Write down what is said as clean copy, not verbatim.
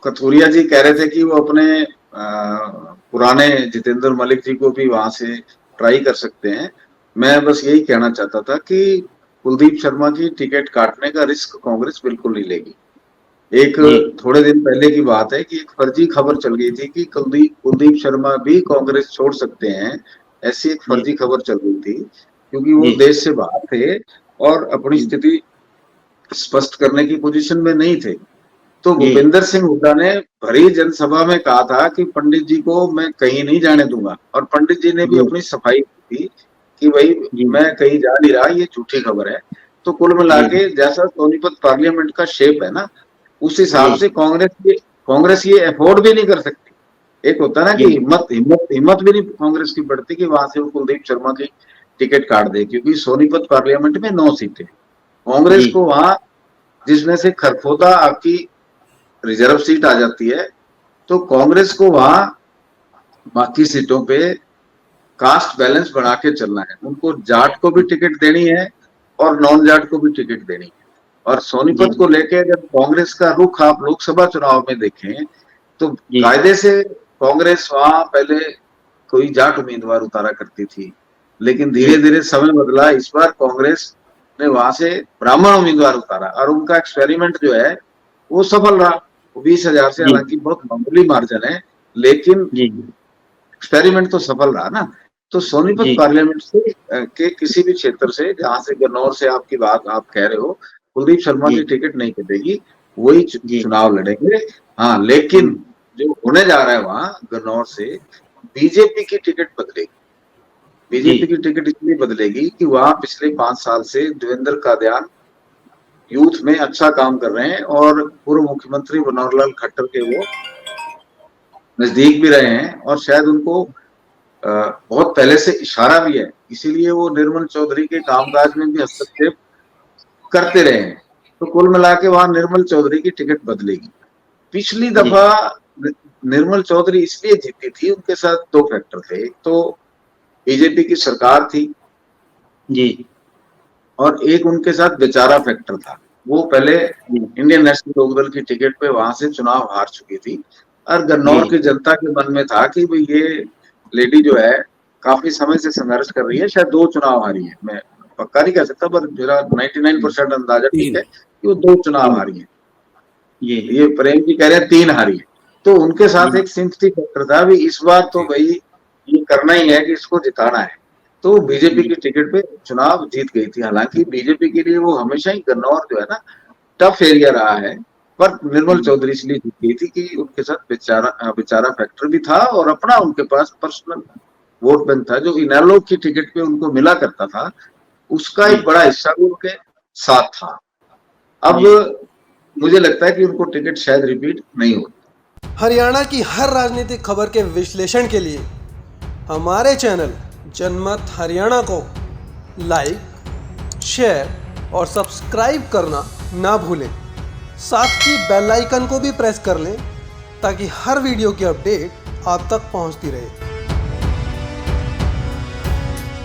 कथूरिया जी कह रहे थे कि वो अपने पुराने जितेंद्र मलिक जी को भी वहां से ट्राई कर सकते हैं। मैं बस यही कहना चाहता था कि कुलदीप शर्मा की टिकट काटने का रिस्क कांग्रेस बिल्कुल नहीं लेगी। एक जी थोड़े दिन पहले की बात है कि एक फर्जी खबर चल गई थी कि कुलदीप कुलदीप शर्मा भी कांग्रेस छोड़ सकते हैं। ऐसी एक जी फर्जी खबर चल रही थी क्योंकि वो जी देश से बाहर थे और अपनी जी स्थिति स्पष्ट करने की पोजीशन में नहीं थे। तो जी भूपेंद्र सिंह हुड्डा ने भरी जनसभा में कहा था कि पंडित जी को मैं कहीं नहीं जाने दूंगा, और पंडित जी ने भी जी अपनी सफाई की थी कि भाई जी मैं कहीं जा नहीं रहा, ये झूठी खबर है। तो कुल मिला जी के जैसा सोनीपत पार्लियामेंट का शेप है ना, उस जी हिसाब से कांग्रेस ये अफोर्ड भी नहीं कर सकती। एक होता है ना कि जी हिम्मत हिम्मत हिम्मत भी नहीं कांग्रेस की बढ़ती कि वहां से वो कुलदीप शर्मा की टिकट काट दे, क्योंकि सोनीपत पार्लियामेंट में 9 सीटें कांग्रेस जी को वहां, जिसमें से खरखोदा आपकी रिजर्व सीट आ जाती है, तो कांग्रेस को वहां बाकी सीटों पे कास्ट बैलेंस बढ़ा के चलना है। उनको जाट को भी टिकट देनी है और नॉन जाट को भी टिकट देनी है। और जी सोनीपत को लेके अगर कांग्रेस का रुख आप लोकसभा चुनाव में देखें तो जी कायदे से कांग्रेस वहां पहले कोई जाट उम्मीदवार उतारा करती थी, लेकिन धीरे जी धीरे समय बदला। इस बार कांग्रेस ने वहां से ब्राह्मण उम्मीदवार उतारा और उनका एक्सपेरिमेंट जो है वो सफल रहा। 20,000 से जी हालांकि बहुत मामूली मार्जिन है, लेकिन जी एक्सपेरिमेंट तो सफल रहा ना। तो सोनीपत जी पार्लियामेंट से के किसी भी क्षेत्र से, जहां से गन्नौर से आपकी बात आप कह रहे हो, कुलदीप शर्मा जी की टिकट नहीं कटेगी, वही जी चुनाव लड़ेंगे। हाँ, लेकिन जो होने जा रहा है वहां गन्नौर से, बीजेपी की टिकट बदलेगी। जी बीजेपी की टिकट इसलिए बदलेगी कि वहां पिछले 5 साल से देवेंद्र का ध्यान यूथ में अच्छा काम कर रहे हैं और पूर्व मुख्यमंत्री मनोहरलाल खट्टर के वो नजदीक भी रहे हैं, और शायद उनको बहुत पहले से इशारा भी है, इसीलिए वो निर्मल चौधरी के कामकाज में भी हस्तक्षेप करते रहे हैं। तो कुल मिला के वहां निर्मल चौधरी की टिकट बदलेगी। पिछली जी दफा निर्मल चौधरी इसलिए जीती थी, उनके साथ दो फैक्टर थे। एक तो बीजेपी की सरकार थी जी और एक उनके साथ बेचारा फैक्टर था। वो पहले इंडियन नेशनल लोकदल की टिकट पे वहां से चुनाव हार चुकी थी, और जी गन्नौर की जनता के मन में था कि भाई ये लेडी जो है काफी समय से संघर्ष कर रही है, शायद 2 चुनाव हारी है। मैं पक्का नहीं कह सकता, पर मेरा 99% अंदाजा ठीक है कि वो 2 चुनाव जी हारी है। जी ये प्रेम जी कह रहे हैं 3 हारी है। तो उनके साथ जी एक सिंपथी फैक्टर था भी, इस बार तो भाई ये करना ही है कि इसको जिताना है। तो बीजेपी जी की टिकट पे चुनाव जीत गई थी। हालांकि बीजेपी के लिए वो हमेशा ही गन्नौर जो है ना टफ एरिया रहा है, पर निर्मल जी चौधरी इसलिए जीत गई थी कि उनके साथ बेचारा बेचारा फैक्टर भी था और अपना उनके पास पर्सनल वोट बैंक था, जो इनेलो की टिकट पे उनको मिला करता था, उसका जी एक बड़ा हिस्सा भी उनके साथ था। अब जी मुझे लगता है कि उनको टिकट शायद रिपीट नहीं होगी। हरियाणा की हर राजनीतिक खबर के विश्लेषण के लिए हमारे चैनल जनमत हरियाणा को लाइक, शेयर और सब्सक्राइब करना ना भूलें। साथ ही बेल आइकन को भी प्रेस कर लें ताकि हर वीडियो की अपडेट आप तक पहुंचती रहे।